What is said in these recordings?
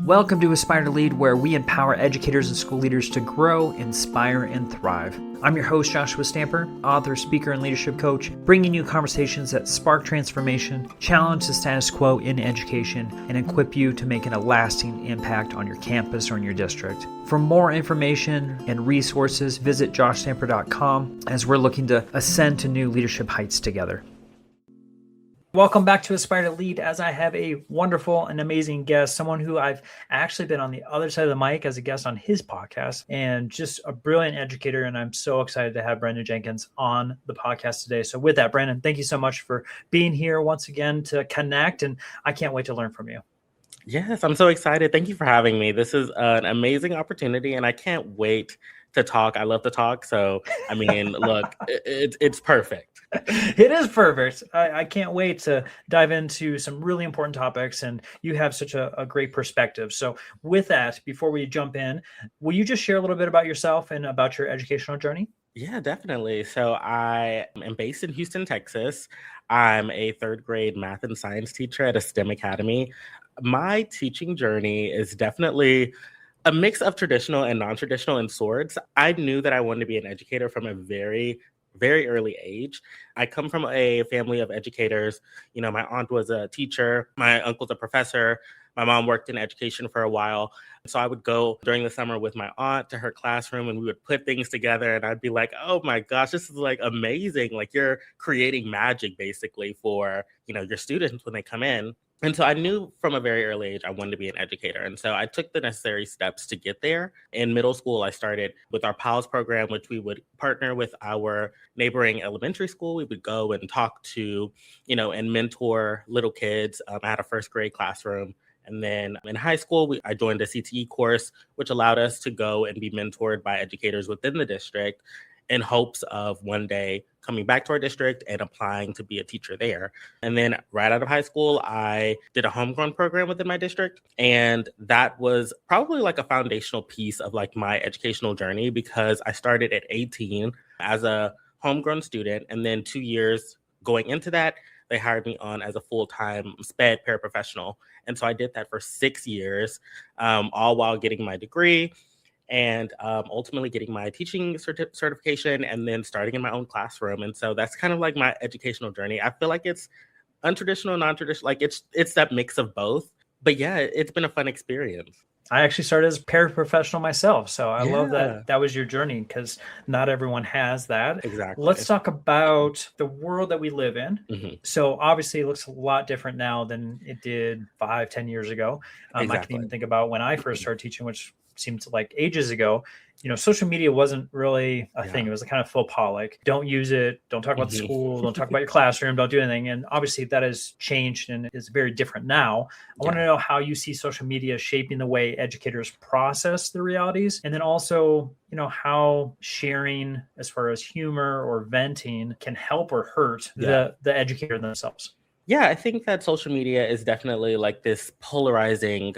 Welcome to Aspire to Lead, where we empower educators and school leaders to grow, inspire, and thrive. I'm your host, Joshua Stamper, author, speaker, and leadership coach, bringing you conversations that spark transformation, challenge the status quo in education, and equip you to make a lasting impact on your campus or in your district. For more information and resources, visit joshstamper.com as we're looking to ascend to new leadership heights together. Welcome back to Aspire to Lead, as I have a wonderful and amazing guest, someone who I've actually been on the other side of the mic as a guest on his podcast, and just a brilliant educator. And I'm so excited to have Brandon Jenkins on the podcast today. So with that, Brandon, thank you so much for being here once again to connect. And I can't wait to learn from you. Yes, I'm so excited. Thank you for having me. This is an amazing opportunity, and I can't wait to talk. I love to talk. So, I mean, look, it's perfect. It is perfect. I can't wait to dive into some really important topics, and you have such a great perspective. So with that, before we jump in, will you just share a little bit about yourself and about your educational journey? Yeah, definitely. So I am based in Houston, Texas. I'm a third grade math and science teacher at a STEM academy. My teaching journey is definitely a mix of traditional and non-traditional in sorts. I knew that I wanted to be an educator from a very early age. I come from a family of educators. You know, my aunt was a teacher, my uncle's a professor, my mom worked in education for a while. So I would go during the summer with my aunt to her classroom and we would put things together and I'd be like, oh my gosh, this is like amazing. Like you're creating magic basically for, your students when they come in. And so I knew from a very early age I wanted to be an educator. And so I took the necessary steps to get there. In middle school, I started with our PALS program, which we would partner with our neighboring elementary school. We would go and talk to, and mentor little kids. I had a first grade classroom. And then in high school, I joined a CTE course, which allowed us to go and be mentored by educators within the district in hopes of one day coming back to our district and applying to be a teacher there. And then right out of high school, I did a homegrown program within my district. And that was probably like a foundational piece of like my educational journey because I started at 18 as a homegrown student. And then 2 years going into that, they hired me on as a full-time SPED paraprofessional. And so I did that for 6 years, all while getting my degree and ultimately getting my teaching certification and then starting in my own classroom. And so that's kind of like my educational journey. I feel like it's untraditional, non-traditional, like it's that mix of both. But yeah, it's been a fun experience. I actually started as a paraprofessional myself. So I love that was your journey because not everyone has that. Exactly. Let's talk about the world that we live in. Mm-hmm. So obviously it looks a lot different now than it did 5-10 years ago. Exactly. I can even think about when I first started teaching, which seemed like ages ago. Social media wasn't really a thing. It was a kind of faux pas, like don't use it, don't talk about the school, don't talk about your classroom, don't do anything. And obviously that has changed and is very different now. I want to know how you see social media shaping the way educators process the realities. And then also, how sharing as far as humor or venting can help or hurt the educator themselves. Yeah, I think that social media is definitely like this polarizing,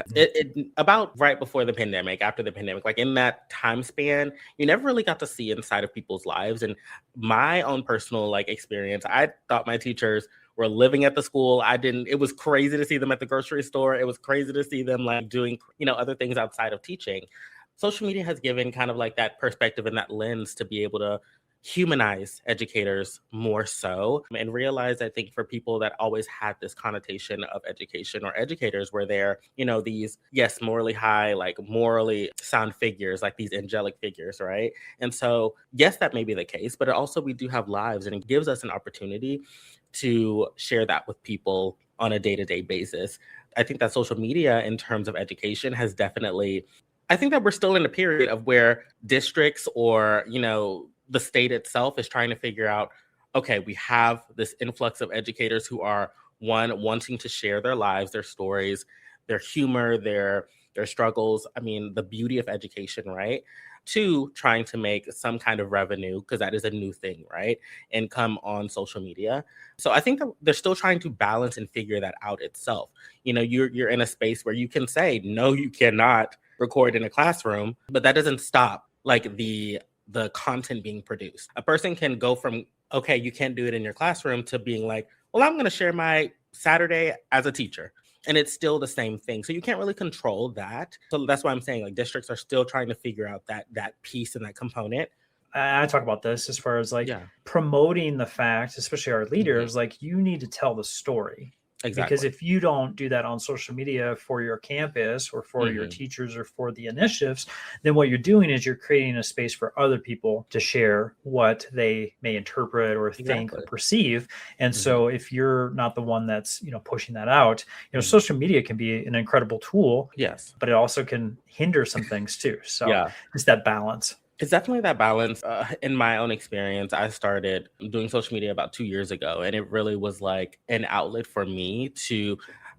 about right before the pandemic, after the pandemic, like in that time span, you never really got to see inside of people's lives. And my own personal experience, I thought my teachers were living at the school. It was crazy to see them at the grocery store. It was crazy to see them doing, other things outside of teaching. Social media has given kind of like that perspective and that lens to be able to humanize educators more so and realize, I think, for people that always had this connotation of education or educators where they're, these, yes, morally high, like morally sound figures, like these angelic figures, right? And so, yes, that may be the case, but also we do have lives and it gives us an opportunity to share that with people on a day-to-day basis. I think that social media in terms of education has definitely, I think that we're still in a period of where districts or, the state itself is trying to figure out, okay, we have this influx of educators who are, one, wanting to share their lives, their stories, their humor, their struggles. I mean, the beauty of education, right? Two, trying to make some kind of revenue, because that is a new thing, right? Income on social media. So I think that they're still trying to balance and figure that out itself. You're in a space where you can say, no, you cannot record in a classroom, but that doesn't stop the content being produced. A person can go from, okay, you can't do it in your classroom to being like, well, I'm going to share my Saturday as a teacher. and it's still the same thing. So you can't really control that. So that's why I'm saying like districts are still trying to figure out that piece and that component. I talk about this as far as like Yeah. promoting the fact, especially our Mm-hmm. leaders, like you need to tell the story. Exactly. Because if you don't do that on social media for your campus or for your teachers or for the initiatives, then what you're doing is you're creating a space for other people to share what they may interpret or think or perceive. And so if you're not the one that's, pushing that out, social media can be an incredible tool. Yes. But it also can hinder some things too. So yeah. It's that balance. It's definitely that balance. In my own experience, I started doing social media about 2 years ago, and it really was like an outlet for me to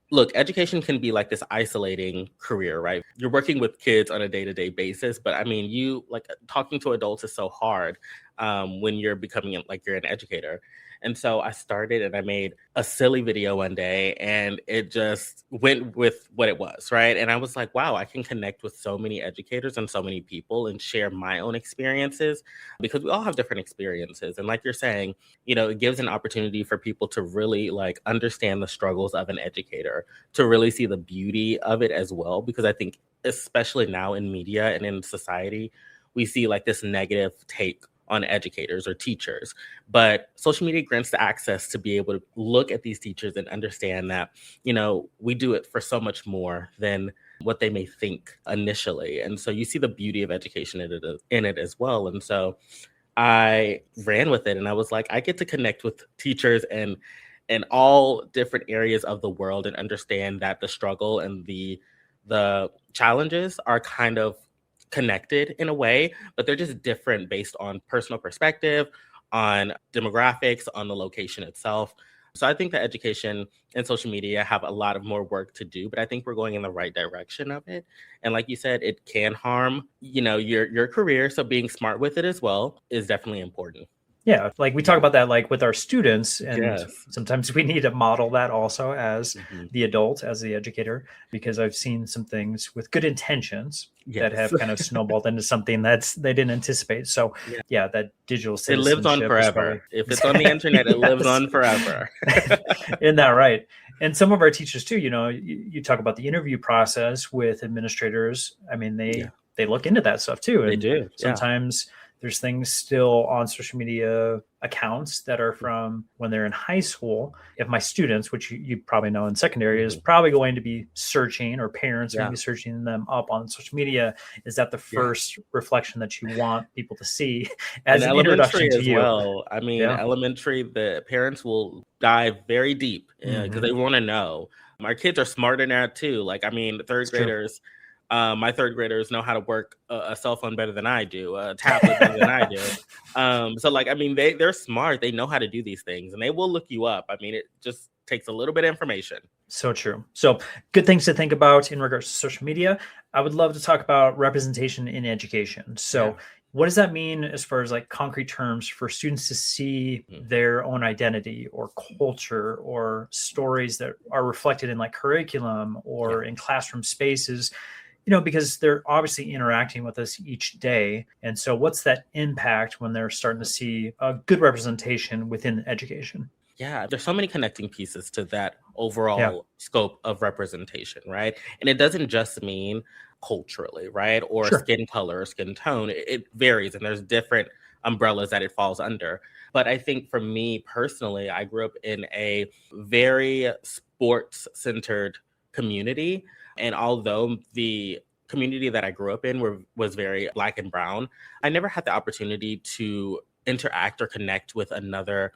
look. Education can be like this isolating career, right? You're working with kids on a day-to-day basis, but I mean, you like talking to adults is so hard when you're becoming like you're an educator. And so I started and I made a silly video one day and it just went with what it was, right? And I was like, wow, I can connect with so many educators and so many people and share my own experiences because we all have different experiences. And like you're saying, it gives an opportunity for people to really like understand the struggles of an educator, to really see the beauty of it as well. Because I think especially now in media and in society, we see like this negative take on educators or teachers, but social media grants the access to be able to look at these teachers and understand that, we do it for so much more than what they may think initially. And so you see the beauty of education in it as well. And so I ran with it and I was like, I get to connect with teachers and in all different areas of the world and understand that the struggle and the challenges are kind of connected in a way, but they're just different based on personal perspective, on demographics, on the location itself. So I think that education and social media have a lot of more work to do, but I think we're going in the right direction of it. And like you said, it can harm, your career. So being smart with it as well is definitely important. Yeah, like we talk about that like with our students, and Yes. sometimes we need to model that also as the adult, as the educator, because I've seen some things with good intentions that have kind of snowballed into something that's they didn't anticipate. So yeah, that digital citizenship it lives on forever. If it's on the internet, it lives on forever. Isn't that right? And some of our teachers too, you talk about the interview process with administrators. I mean, they look into that stuff too. They And do. sometimes there's things still on social media accounts that are from when they're in high school. If my students, which you probably know in secondary, is probably going to be searching, or parents are going to be searching them up on social media, is that the first reflection that you want people to see as an introduction to you? Well, I mean, elementary, the parents will dive very deep because they want to know. Our kids are smart in that too. Like, I mean, third graders. My third graders know how to work a cell phone better than I do, a tablet better than I do. So like, I mean, they're smart. They know how to do these things and they will look you up. I mean, it just takes a little bit of information. So true. So good things to think about in regards to social media. I would love to talk about representation in education. So what does that mean as far as like concrete terms for students to see their own identity or culture or stories that are reflected in like curriculum or in classroom spaces? Because they're obviously interacting with us each day. And so what's that impact when they're starting to see a good representation within education? Yeah, there's so many connecting pieces to that overall scope of representation, right? And it doesn't just mean culturally, right? Or skin color, or skin tone. It varies and there's different umbrellas that it falls under. But I think for me personally, I grew up in a very sports-centered community. And although the community that I grew up in was very Black and brown, I never had the opportunity to interact or connect with another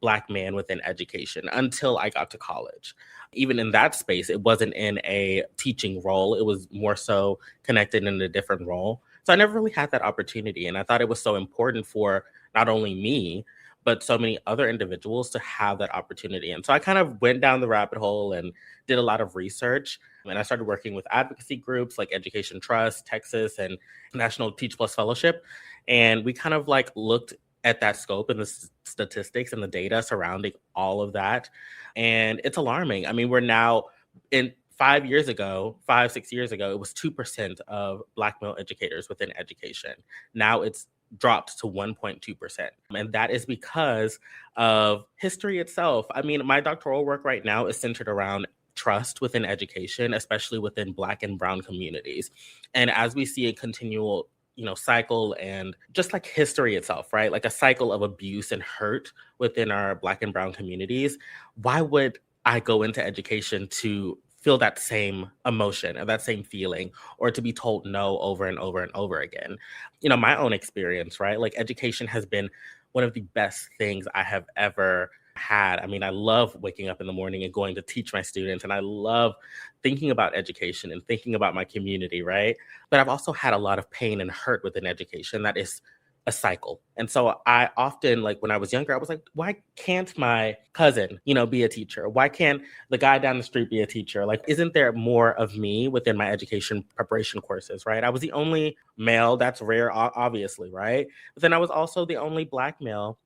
Black man within education until I got to college. Even in that space, it wasn't in a teaching role. It was more so connected in a different role. So I never really had that opportunity. And I thought it was so important for not only me, but so many other individuals to have that opportunity. And so I kind of went down the rabbit hole and did a lot of research. And I started working with advocacy groups like Education Trust, Texas, and National Teach Plus Fellowship. And we kind of like looked at that scope and the statistics and the data surrounding all of that. And it's alarming. I mean, we're now in 5 years ago, 6 years ago, it was 2% of Black male educators within education. Now it's dropped to 1.2%. And that is because of history itself. I mean, my doctoral work right now is centered around trust within education, especially within Black and Brown communities. And as we see a continual cycle, and just like history itself, right? Like a cycle of abuse and hurt within our Black and Brown communities, why would I go into education to feel that same emotion or that same feeling, or to be told no over and over and over again? My own experience, right? Like education has been one of the best things I have ever had. I mean, I love waking up in the morning and going to teach my students, and I love thinking about education and thinking about my community, right? But I've also had a lot of pain and hurt within education that is a cycle. And so I often, like when I was younger, I was like, why can't my cousin, be a teacher? Why can't the guy down the street be a teacher? Like, isn't there more of me within my education preparation courses, right? I was the only male. That's rare, obviously, right? But then I was also the only Black male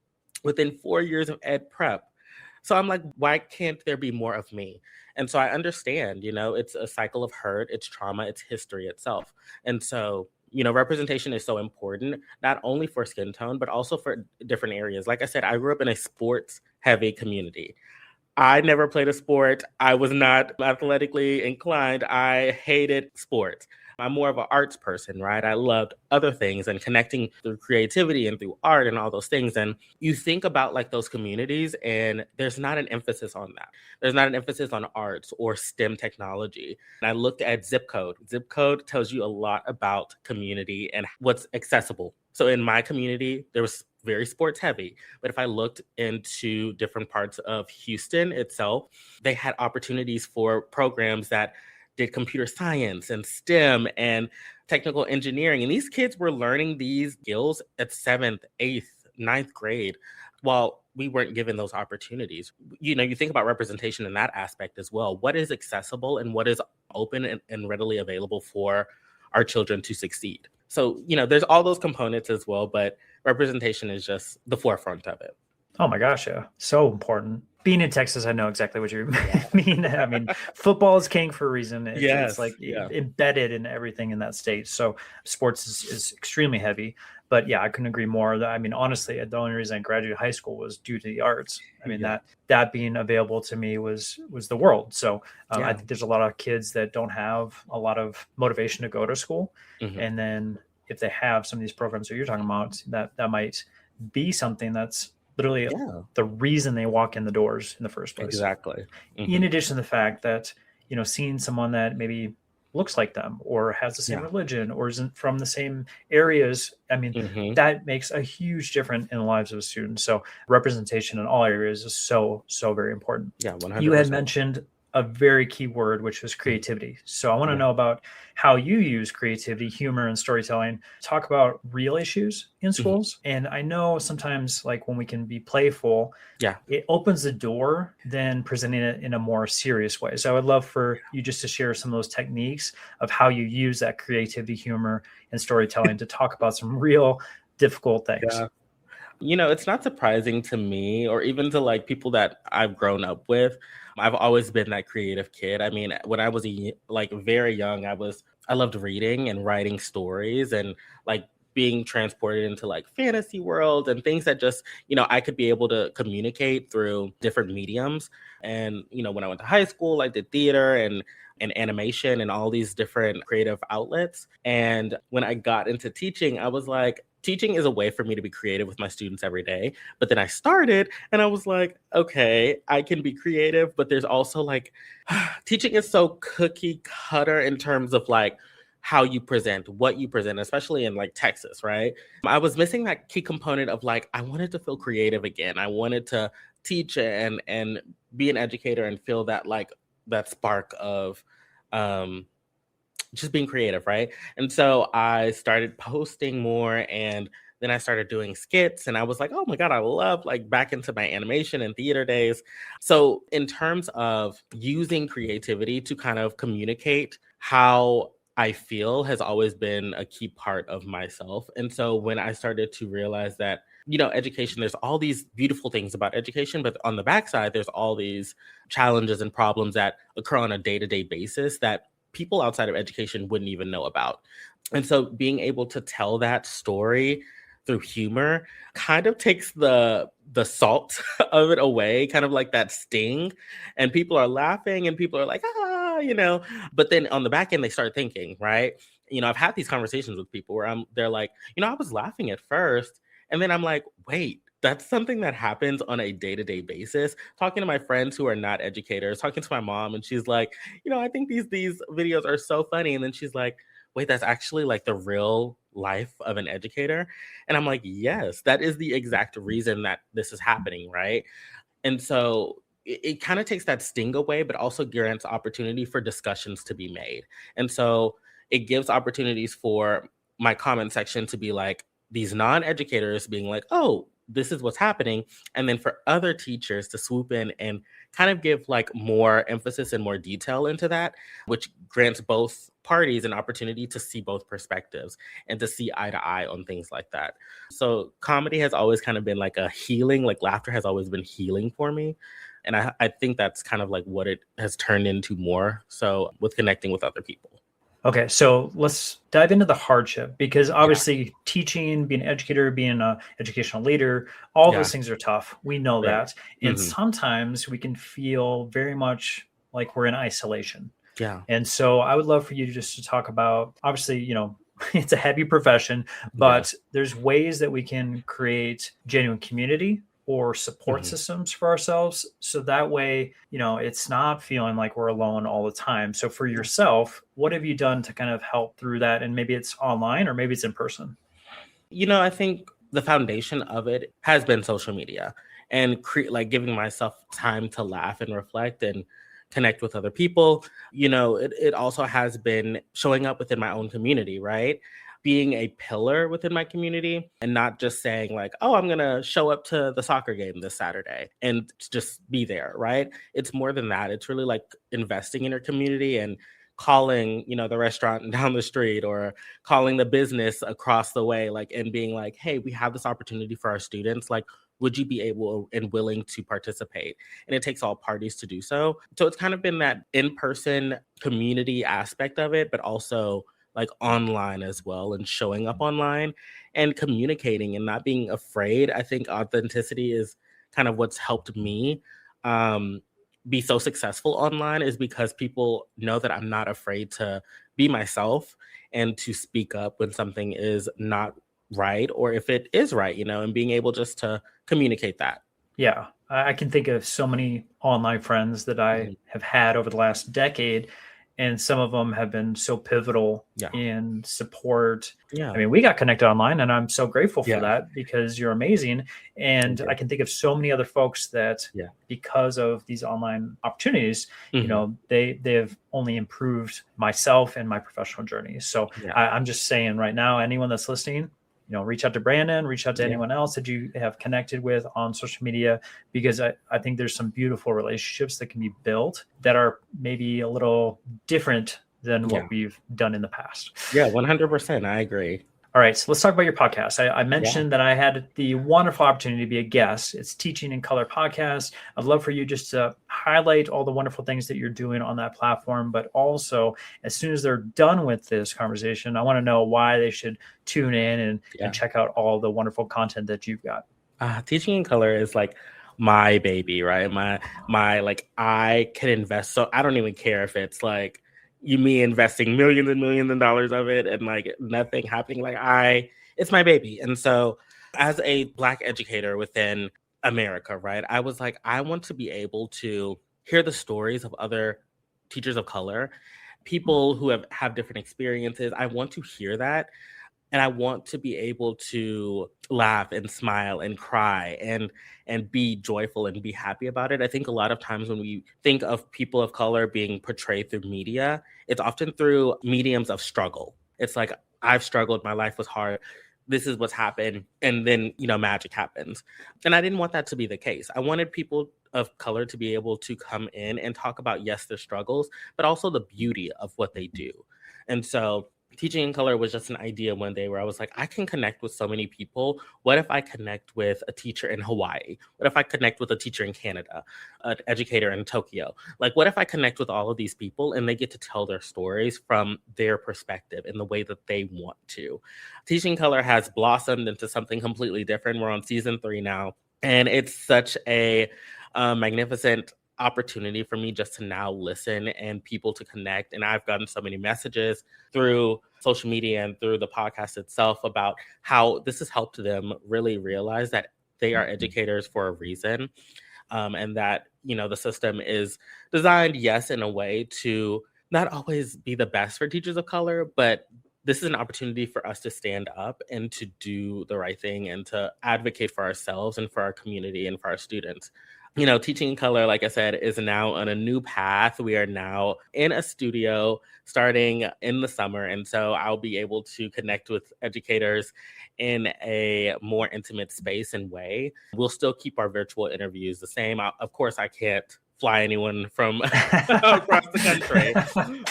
within 4 years of ed prep. So I'm like, why can't there be more of me? And so I understand, it's a cycle of hurt, it's trauma, it's history itself. And so, representation is so important, not only for skin tone, but also for different areas. Like I said, I grew up in a sports heavy community. I never played a sport. I was not athletically inclined. I hated sports. I'm more of an arts person, right? I loved other things and connecting through creativity and through art and all those things. And you think about like those communities, and there's not an emphasis on that. There's not an emphasis on arts or STEM technology. And I looked at zip code. Zip code tells you a lot about community and what's accessible. So in my community, there was very sports heavy. But if I looked into different parts of Houston itself, they had opportunities for programs that did computer science and STEM and technical engineering. And these kids were learning these skills at 7th, 8th, 9th grade while we weren't given those opportunities. You think about representation in that aspect as well. What is accessible and what is open and readily available for our children to succeed? So, there's all those components as well, but representation is just the forefront of it. Oh my gosh, yeah. So important. Being in Texas, I know exactly what you mean. I mean, football is king for a reason. It's like embedded in everything in that state. So sports is extremely heavy. But yeah, I couldn't agree more. I mean, honestly, the only reason I graduated high school was due to the arts. I mean, that being available to me was the world. So I think there's a lot of kids that don't have a lot of motivation to go to school. Mm-hmm. And then if they have some of these programs that you're talking about, that might be something that's literally the reason they walk in the doors in the first place. Exactly. Mm-hmm. In addition to the fact that, seeing someone that maybe looks like them or has the same religion or isn't from the same areas, I mean, that makes a huge difference in the lives of a student. So representation in all areas is so, so very important. Yeah, 100%. You had mentioned a very key word, which was creativity. So I want to know about how you use creativity, humor, and storytelling. Talk about real issues in schools. And I know sometimes, like when we can be playful, it opens the door then presenting it in a more serious way. So I would love for you just to share some of those techniques of how you use that creativity, humor, and storytelling to talk about some real difficult things. Yeah. It's not surprising to me or even to like people that I've grown up with. I've always been that creative kid. I mean, when I was very young, I loved reading and writing stories and like being transported into like fantasy world and things that just, I could be able to communicate through different mediums. And, when I went to high school, I did theater and animation and all these different creative outlets. And when I got into teaching, I was like, teaching is a way for me to be creative with my students every day. But then I started and I was like, okay, I can be creative, but there's also like, teaching is so cookie cutter in terms of like how you present, what you present, especially in like Texas, right? I was missing that key component of like, I wanted to feel creative again. I wanted to teach and be an educator and feel that like that spark of, just being creative, right? And so I started posting more, and then I started doing skits, and I was like, oh my God, I love like back into my animation and theater days. So in terms of using creativity to kind of communicate how I feel has always been a key part of myself. And so when I started to realize that, education, there's all these beautiful things about education, but on the backside, there's all these challenges and problems that occur on a day-to-day basis that people outside of education wouldn't even know about. And so being able to tell that story through humor kind of takes the salt of it away, kind of like that sting. And people are laughing and people are like, ah, but then on the back end, they start thinking, right? I've had these conversations with people where they're like, I was laughing at first. And then I'm like, wait, that's something that happens on a day-to-day basis. Talking to my friends who are not educators, talking to my mom, and she's like, I think these videos are so funny. And then she's like, wait, that's actually like the real life of an educator. And I'm like, yes, that is the exact reason that this is happening, right? And so it kind of takes that sting away, but also grants opportunity for discussions to be made. And so it gives opportunities for my comment section to be like these non-educators being like, oh, this is what's happening. And then for other teachers to swoop in and kind of give like more emphasis and more detail into that, which grants both parties an opportunity to see both perspectives and to see eye to eye on things like that. So comedy has always kind of been like a healing, like laughter has always been healing for me. And I think that's kind of like what it has turned into more so with connecting with other people. Okay, so let's dive into the hardship, because obviously teaching, being an educator, being an educational leader, all those things are tough. We know that. And sometimes we can feel very much like we're in isolation. Yeah. And so I would love for you just to talk about, obviously, it's a heavy profession, but there's ways that we can create genuine community or support systems for ourselves. So that way, it's not feeling like we're alone all the time. So for yourself, what have you done to kind of help through that? And maybe it's online or maybe it's in person. I think the foundation of it has been social media and like giving myself time to laugh and reflect and connect with other people. It also has been showing up within my own community, right? Being a pillar within my community and not just saying like, oh, I'm going to show up to the soccer game this Saturday and just be there, right? It's more than that. It's really like investing in your community and calling, the restaurant down the street or calling the business across the way, like, and being like, hey, we have this opportunity for our students. Like, would you be able and willing to participate? And it takes all parties to do so. So it's kind of been that in-person community aspect of it, but also like online as well, and showing up online and communicating and not being afraid. I think authenticity is kind of what's helped me be so successful online, is because people know that I'm not afraid to be myself and to speak up when something is not right, or if it is right, and being able just to communicate that. Yeah, I can think of so many online friends that I have had over the last decade, and some of them have been so pivotal in support. Yeah. I mean, we got connected online, and I'm so grateful for that, because you're amazing. And I can think of so many other folks that because of these online opportunities, they've only improved myself and my professional journey. So I'm just saying right now, anyone that's listening, reach out to Brandon, reach out to anyone else that you have connected with on social media, because I think there's some beautiful relationships that can be built that are maybe a little different than what we've done in the past. Yeah, 100%. I agree. All right, so let's talk about your podcast. I mentioned that I had the wonderful opportunity to be a guest. It's Teaching in Color podcast. I'd love for you just to highlight all the wonderful things that you're doing on that platform, but also as soon as they're done with this conversation, I want to know why they should tune in and check out all the wonderful content that you've got. Teaching in Color is like my baby, right? My like, I can invest. So I don't even care if it's like, me investing millions and millions of dollars of it and like nothing happening. Like it's my baby. And so as a Black educator within America, right, I was like, I want to be able to hear the stories of other teachers of color, people who have different experiences. I want to hear that. And I want to be able to laugh and smile and cry and be joyful and be happy about it. I think a lot of times when we think of people of color being portrayed through media, it's often through mediums of struggle. It's like, I've struggled, my life was hard, this is what's happened, and then, magic happens. And I didn't want that to be the case. I wanted people of color to be able to come in and talk about, yes, their struggles, but also the beauty of what they do. And so teaching in color was just an idea one day where I was like, I can connect with so many people. What if I connect with a teacher in Hawaii? What if I connect with a teacher in Canada, an educator in Tokyo? Like, what if I connect with all of these people and they get to tell their stories from their perspective in the way that they want to? Teaching color has blossomed into something completely different. We're on season 3 now, and it's such a magnificent opportunity for me just to now listen and people to connect. And I've gotten so many messages through social media and through the podcast itself about how this has helped them really realize that they are educators for a reason, and that, you know, the system is designed, yes, in a way to not always be the best for teachers of color, but this is an opportunity for us to stand up and to do the right thing and to advocate for ourselves and for our community and for our students. You know, teaching in color, like I said, is now on a new path. We are now in a studio starting in the summer. And so I'll be able to connect with educators in a more intimate space and way. We'll still keep our virtual interviews the same. Of course, I can't fly anyone from across the country,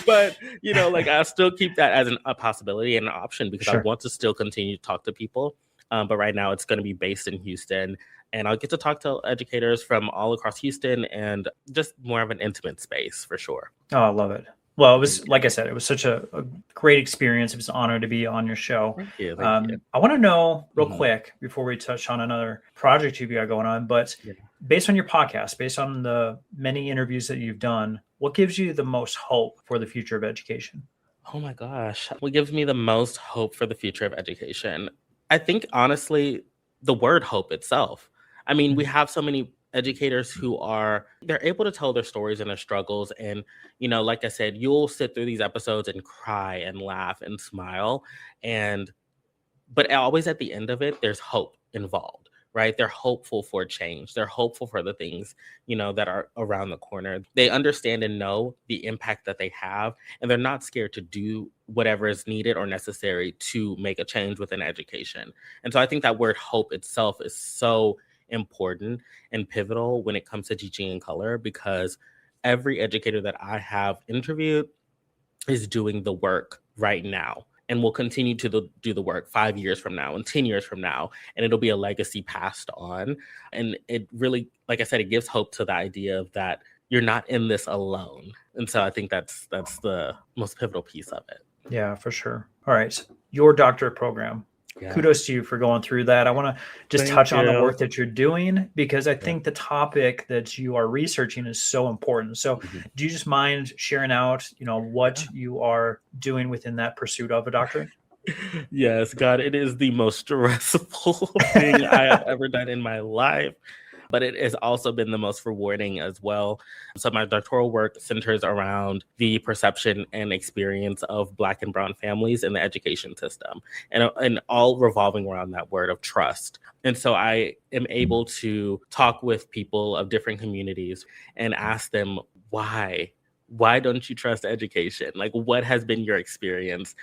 but, you know, like, I'll still keep that as a possibility and an option because I Sure. want to still continue to talk to people. But right now it's going to be based in Houston, and I'll get to talk to educators from all across Houston and just more of an intimate space for sure. Oh, I love it. Well, it was, like I said, it was such a great experience. It was an honor to be on your show. Thank you. Thank you. I want to know real Mhm. quick before we touch on another project you've got going on, but Yeah. based on your podcast, based on the many interviews that you've done, what gives you the most hope for the future of education? Oh my gosh. What gives me the most hope for the future of education? I think, honestly, the word hope itself. I mean, we have so many educators who they're able to tell their stories and their struggles. And, you know, like I said, you'll sit through these episodes and cry and laugh and smile. But always at the end of it, there's hope involved, right? They're hopeful for change. They're hopeful for the things, you know, that are around the corner. They understand and know the impact that they have, and they're not scared to do whatever is needed or necessary to make a change within education. And so I think that word hope itself is so important and pivotal when it comes to teaching in color, because every educator that I have interviewed is doing the work right now and will continue to do the work 5 years from now and 10 years from now, and it'll be a legacy passed on. And it really, like I said, it gives hope to the idea of that you're not in this alone. And so I think that's the most pivotal piece of it. Yeah, for sure. All right. Your doctorate program. Yeah. Kudos to you for going through that. I want to just Thank touch on the you. work that you're doing, because I think the topic that you are researching is so important. So do you just mind sharing out, you know, what you are doing within that pursuit of a doctorate? Yes, God, it is the most stressful thing I have ever done in my life, but it has also been the most rewarding as well. So my doctoral work centers around the perception and experience of Black and Brown families in the education system, and all revolving around that word of trust. And so I am able to talk with people of different communities and ask them, why don't you trust education? Like, what has been your experience?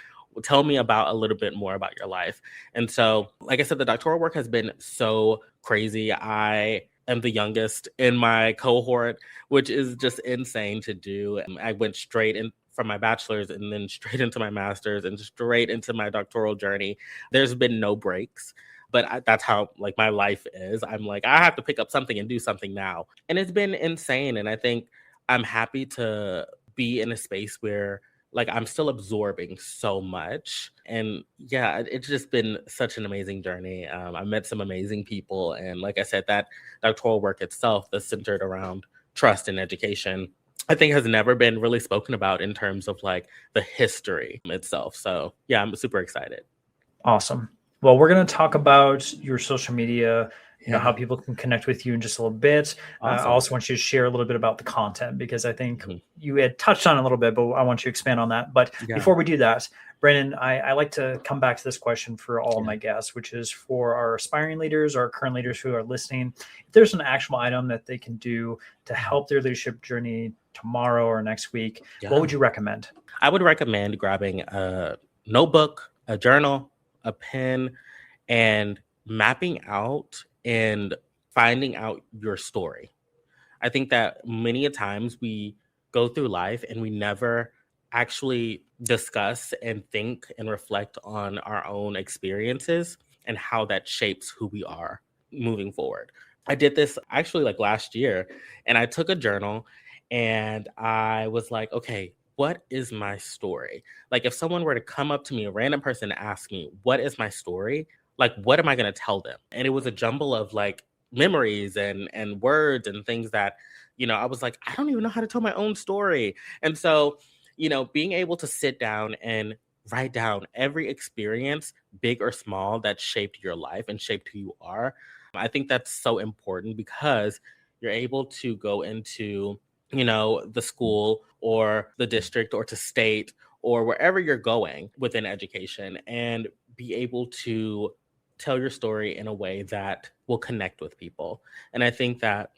Tell me about a little bit more about your life. And so, like I said, the doctoral work has been so crazy. I am the youngest in my cohort, which is just insane to do. I went straight in from my bachelor's and then straight into my master's and straight into my doctoral journey. There's been no breaks. But that's how, like, my life is. I'm like, I have to pick up something and do something now. And it's been insane. And I think I'm happy to be in a space where, like, I'm still absorbing so much. And yeah, it's just been such an amazing journey. I met some amazing people. And like I said, that doctoral work itself that's centered around trust in education, I think has never been really spoken about in terms of like the history itself. So yeah, I'm super excited. Awesome. Well, we're going to talk about your social media, you know, Yeah. how people can connect with you in just a little bit. I Awesome. also want you to share a little bit about the content, because I think Mhm. you had touched on it a little bit, but I want you to expand on that. But Yeah. before we do that, Brandon, I like to come back to this question for all of Yeah. my guests, which is for our aspiring leaders, our current leaders who are listening. If there's an actual item that they can do to help their leadership journey tomorrow or next week, what would you recommend? I would recommend grabbing a notebook, a journal, a pen, and mapping out and finding out your story. I think that many a times we go through life and we never actually discuss and think and reflect on our own experiences and how that shapes who we are moving forward. I did this actually like last year, and I took a journal and I was like, okay, what is my story? Like, if someone were to come up to me, a random person, and ask me, what is my story? Like, what am I going to tell them? And it was a jumble of like memories and words and things that, I was like, I don't even know how to tell my own story. And so, being able to sit down and write down every experience, big or small, that shaped your life and shaped who you are. I think that's so important because you're able to go into, the school or the district or to state or wherever you're going within education and be able to tell your story in a way that will connect with people. And I think that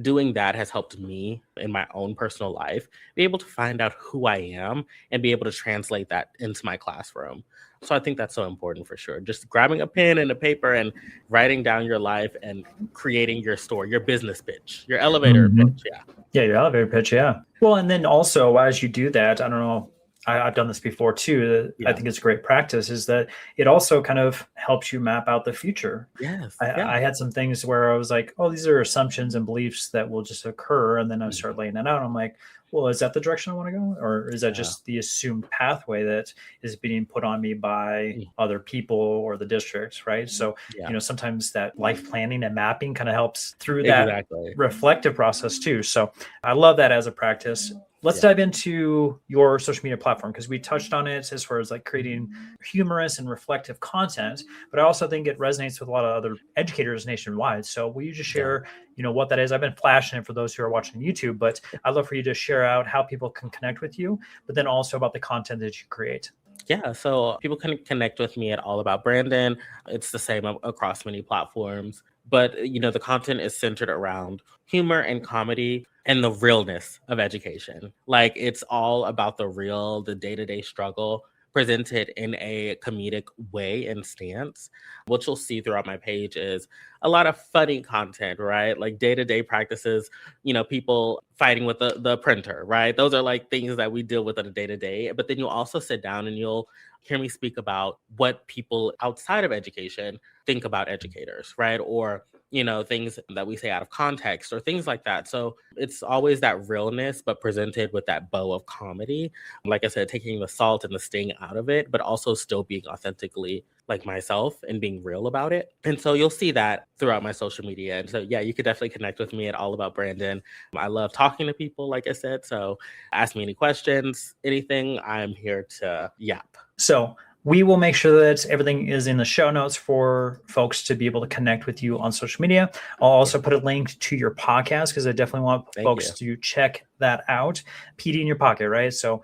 doing that has helped me in my own personal life be able to find out who I am and be able to translate that into my classroom. So I think that's so important for sure. Just grabbing a pen and a paper and writing down your life and creating your story, your business pitch, your elevator pitch. Yeah. Yeah, your elevator pitch. Yeah. Well, and then also as you do that, I don't know, I've done this before too. I think it's great practice is that it also kind of helps you map out the future. Yes. I had some things where I was like, oh, these are assumptions and beliefs that will just occur. And then I start laying it out. I'm like, well, is that the direction I want to go? Or is that just the assumed pathway that is being put on me by other people or the districts, right? So, sometimes that life planning and mapping kind of helps through that reflective process too. So I love that as a practice. Let's dive into your social media platform because we touched on it as far as like creating humorous and reflective content, but I also think it resonates with a lot of other educators nationwide. So will you just share, what that is? I've been flashing it for those who are watching YouTube, but I'd love for you to share out how people can connect with you, but then also about the content that you create. Yeah, so people can connect with me at All About Brandon. It's the same across many platforms. But, the content is centered around humor and comedy and the realness of education. Like, it's all about the day-to-day struggle presented in a comedic way and stance. What you'll see throughout my page is a lot of funny content, right? Like day-to-day practices, people fighting with the printer, right? Those are like things that we deal with on a day-to-day. But then you'll also sit down and you'll hear me speak about what people outside of education think about educators, right? Or, things that we say out of context or things like that. So it's always that realness, but presented with that bow of comedy. Like I said, taking the salt and the sting out of it, but also still being authentically like myself and being real about it. And so you'll see that throughout my social media. And so, you could definitely connect with me at All About Brandon. I love talking to people, like I said. So ask me any questions, anything, I'm here to yap. So we will make sure that everything is in the show notes for folks to be able to connect with you on social media. I'll also put a link to your podcast because I definitely want folks to check that out. PD in your pocket, right? So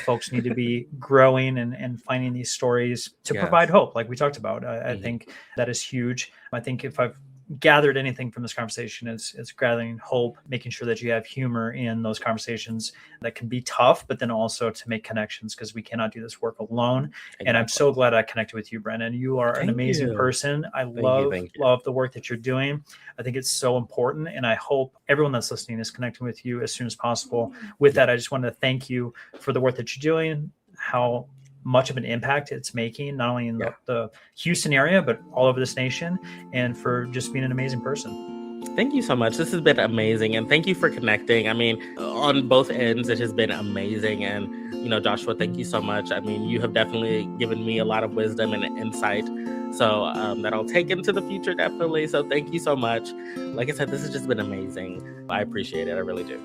folks need to be growing and finding these stories to provide hope, like we talked about. I think that is huge. I think if I've gathered anything from this conversation, it's gathering hope, making sure that you have humor in those conversations that can be tough, but then also to make connections because we cannot do this work alone. Exactly. And I'm so glad I connected with you, Brandon. You are an amazing person. I love the work that you're doing. I think it's so important. And I hope everyone that's listening is connecting with you as soon as possible. With that, I just wanted to thank you for the work that you're doing, how much of an impact it's making, not only in the Houston area, but all over this nation, and for just being an amazing person. Thank you so much. This has been amazing. And thank you for connecting. I mean, on both ends, it has been amazing. And, Joshua, thank you so much. I mean, you have definitely given me a lot of wisdom and insight. So that I'll take into the future, definitely. So thank you so much. Like I said, this has just been amazing. I appreciate it. I really do.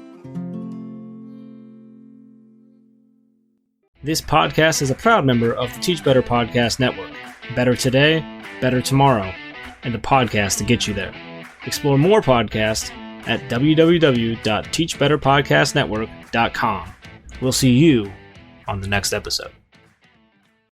This podcast is a proud member of the Teach Better Podcast Network. Better today, better tomorrow, and the podcast to get you there. Explore more podcasts at www.teachbetterpodcastnetwork.com. We'll see you on the next episode.